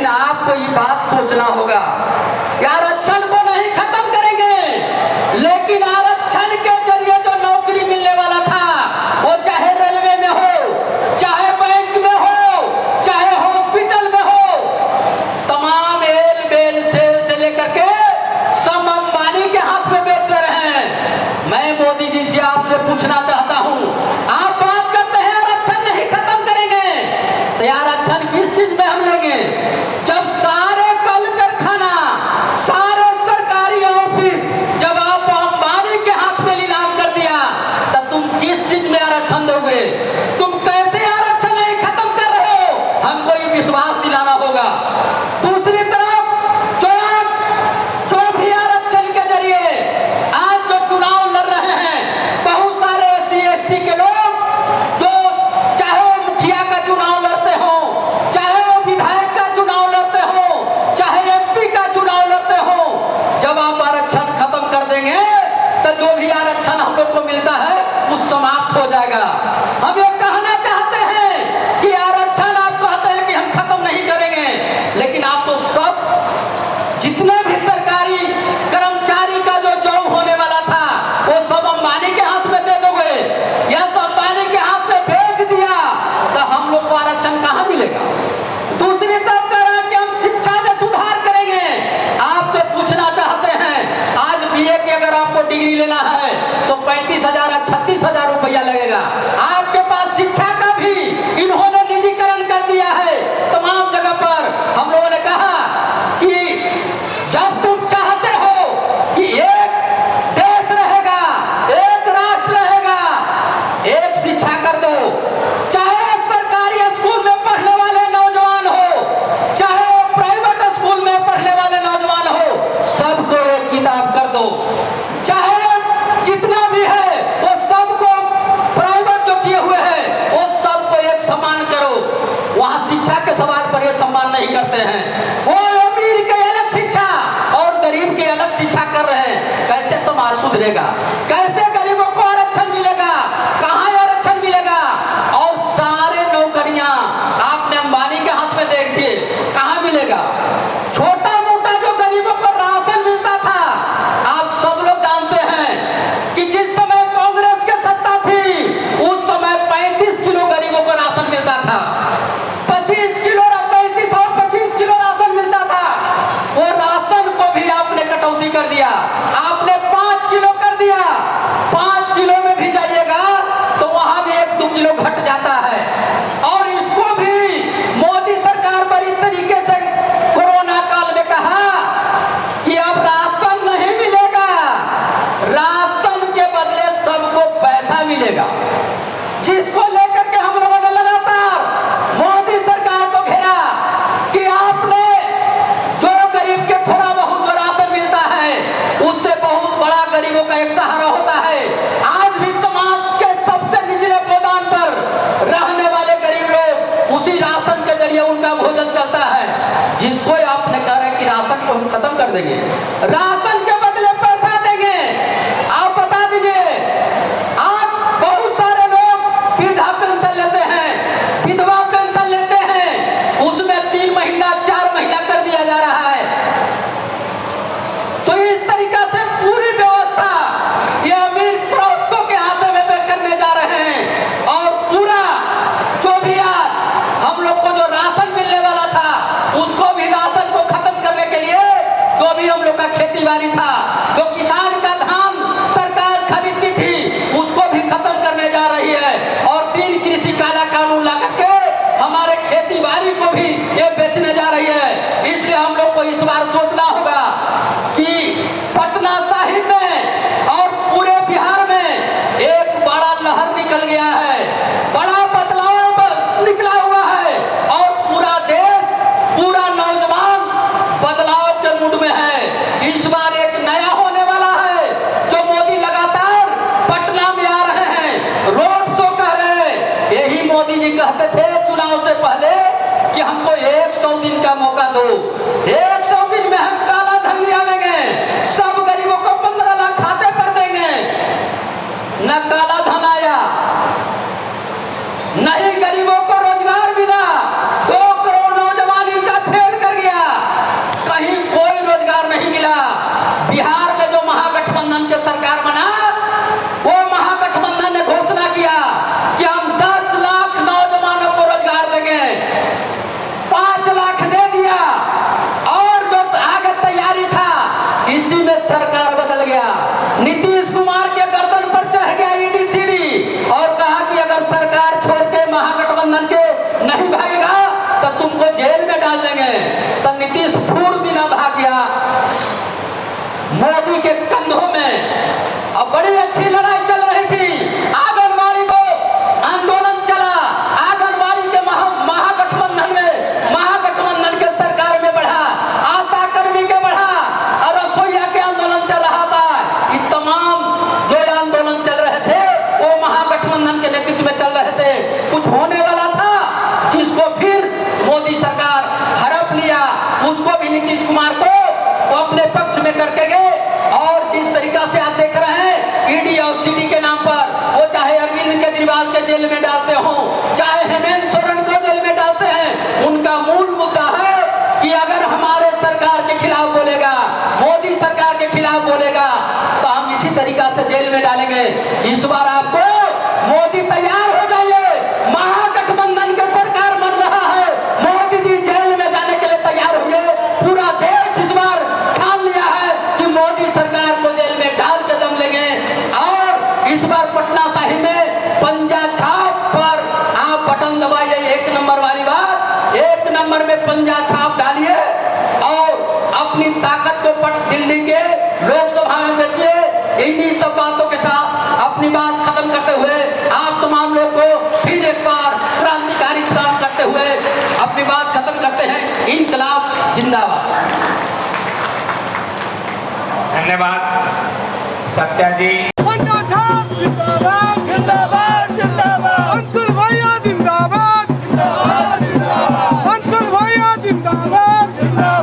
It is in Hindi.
लेकिन आपको ये बात सोचना होगा, आरक्षण को नहीं खत्म करेंगे, लेकिन आरक्षण के जरिए जो नौकरी मिलने वाला था, वो चाहे रेलवे में हो, चाहे बैंक में हो, चाहे हॉस्पिटल में हो, तमाम एल बेल सेल से लेकर के सब अंबानी के हाथ में बेचते रहे। मैं मोदी जी से आपसे पूछना चाहता हूं, आप बात करते हैं आरक्षण नहीं खत्म करेंगे, तो आरक्षण किस चीज में हम लेंगे? जब सारे कल कारखाना, सारे सरकारी ऑफिस जब आप अंबानी के हाथ में नीलाम कर दिया, तो तुम किस चीज में आरक्षण दोगे? तुम कैसे आरक्षण नहीं खत्म कर रहे हो, हमको ये विश्वास दिलाना होगा। दूसरी तरफ जो भी आरक्षण के जरिए आज जो चुनाव लड़ रहे हैं, बहुत सारे SC ST के लोग, जो चाहे वो मुखिया का चुनाव लड़ते हो, चाहे वो विधायक का चुनाव लड़ते हो, चाहे MP का चुनाव लड़ते हो, जब आप आरक्षण खत्म कर देंगे तो जो भी आरक्षण हम लोग को मिलता है वो समाप्त हो जाएगा। हम ये कहना चाहते हैं कि आरक्षण आप कहते हैं कि हम खत्म नहीं करेंगे, लेकिन आप तो सब जितने भी सरकारी कर्मचारी का जो जॉब होने वाला था वो सब अंबानी के हाथ में दे दोगे, या तो अंबानी के हाथ में भेज दिया तो हम लोग को आरक्षण कहां मिलेगा? दूसरी तरफ कह रहा है कि हम शिक्षा में सुधार करेंगे। आपसे पूछना चाहते हैं, आज BA की अगर आपको डिग्री लेना है तो 35,000 या 36,000 रुपया लगेगा। आपके पास शिक्षा का भी इन्होंने निजीकरण कर दिया है तमाम जगह पर। हम लोगों ने कहा कि जब तुम चाहते हो कि एक देश रहेगा, एक राष्ट्र रहेगा, एक शिक्षा कर दो, चाहे सरकारी स्कूल में पढ़ने वाले नौजवान हो, चाहे वो प्राइवेट स्कूल में पढ़ने वाले नौजवान हो, सबको एक किताब कर दो। चाहे जितना भी है वो सबको, प्राइवेट जो किए हुए हैं वो सबको एक समान करो। वहां शिक्षा के सवाल पर ये सम्मान नहीं करते हैं। वो अमीर के अलग शिक्षा और गरीब के अलग शिक्षा कर रहे हैं। कैसे समाज सुधरेगा? कैसे गरीबों को आरक्षण मिलेगा? कहां आरक्षण मिलेगा? और सारे नौकरियां आपने अंबानी के हाथ में देख दिए, कहां मिलेगा? छोटा मोटा जो गरीबों को राशन मिलता था, आप सब लोग जानते हैं कि जिस समय कांग्रेस की सत्ता थी उस समय 35 किलो गरीबों को राशन मिलता था, 25 किलो 35 और 25 किलो राशन मिलता था। वो राशन को भी आपने कटौती कर दिया, आपने 5 किलो कर दिया। 5 किलो में भी जाइएगा तो वहां भी 1-2 किलो घट जाता है। और इसको भी मोदी सरकार बड़ी तरीके से कोरोना काल में कहा कि अब राशन नहीं मिलेगा, राशन के बदले सबको पैसा मिलेगा, जिसको लेकर के हम लोगों ने लगातार मोदी सरकार को घेरा कि आपने जो गरीब के थोड़ा बहुत जो राशन मिलता है उससे बहुत बड़ा गरीबों का एक सहारा होता है। आज भी समाज के सबसे निचले गोदाम पर रहने वाले गरीब लोग उसी राशन के जरिए उनका भोजन चलता है, जिसको आपने कह रहे कि राशन को हम खत्म कर देंगे, राशन के बदले पैसा देंगे। आप बता दीजिए, आज बहुत सारे लोग वृद्धा पेंशन लेते हैं, विधवा पेंशन लेते हैं, उसमें 3 महीना 4 महीना कर दिया जा रहा है। तो इस तरीका से पूरी व्यवस्था ये अमीर प्रस्तों के हाथ में करने जा रहे हैं। और पूरा जो भी आज हम लोग को जो राशन मिलने वाला था उसको भी, राशन को खत्म करने के लिए जो भी हम लोग का खेती बाड़ी था, जो किसान का धान सरकार खरीदती थी, उसको भी खत्म करने जा रही है। और 3 कृषि काला कानून ला करके हमारे खेती बाड़ी को भी ये बेचने जा रही है। इसलिए हम लोग को इस बार सोचना होगा कि पटना साहिब में और पूरे बिहार में एक बड़ा लहर निकल गया है, बड़ा बदलाव निकला हुआ है, और पूरा देश, पूरा नौजवान बदलाव के मूड में है। इस बार एक नया होने वाला है, जो मोदी लगातार पटना में आ रहे हैं, रोड शो कर रहे हैं। यही मोदी जी कहते थे चुनाव से पहले कि हमको 100 दिन का मौका दो, 100 दिन में हम काला धन ले आवेंगे, सब गरीबों को 15 लाख खाते पर देंगे। न काला धन आया, नहीं गरीबों को रोजगार मिला, 2 करोड़ नौजवान इनका फेल कर गया। महीना भाग गया मोदी के कंधों में, और बड़ी अच्छी लड़ाई चल रही थी। आंगनबाड़ी को आंदोलन चला, आंगनबाड़ी के महागठबंधन के सरकार में बढ़ा, आशा कर्मी के बढ़ा, और रसोईया के आंदोलन चल रहा था। ये तमाम जो आंदोलन चल रहे थे वो महागठबंधन के नेतृत्व में चल रहे थे। कुछ होने वाला था जिसको फिर मोदी सरकार हड़प लिया, उसको भी नीतीश कुमार को वो अपने पक्ष में करके गए। और जिस तरीका से आप देख रहे हैं ईडी और सीडी के नाम पर, वो चाहे अरविंद केजरीवाल के जेल में डालते हो, चाहे हेमंत सोरेन को जेल में डालते हैं, उनका मूल मुद्दा है कि अगर हमारे सरकार के खिलाफ बोलेगा, मोदी सरकार के खिलाफ बोलेगा, तो हम इसी तरीका से जेल में डालेंगे। इस बार आपको मोदी तैयार हो जाइए, महागठबंधन के सरकार बन रहा है, मोदी जी जेल में जाने के लिए तैयार हुए। पूरा देश इस बार ठान लिया है कि मोदी सरकार को जेल में डाल के दम लेंगे। और इस बार पटना साहिब में पंजा छाप पर आप बटन दबाइए, 1 नंबर वाली बात, 1 नंबर में पंजा छाप डालिए और अपनी ताकत को दिल्ली के लोकसभा में बेचिए। इन्हीं सब बातों के साथ अपनी बात खत्म करते हुए आप तमाम लोग को फिर एक बार क्रांतिकारी सलाम करते हुए अपनी बात खत्म करते हैं। इनकलाब जिंदाबाद। धन्यवाद सत्या जी। पंजा छाप जिंदाबाद जिंदाबाद जिंदाबाद, अंशुल भैया जिंदाबाद जिंदाबाद जिंदाबाद, अंशुल भैया जिंदाबाद जिंदाबाद।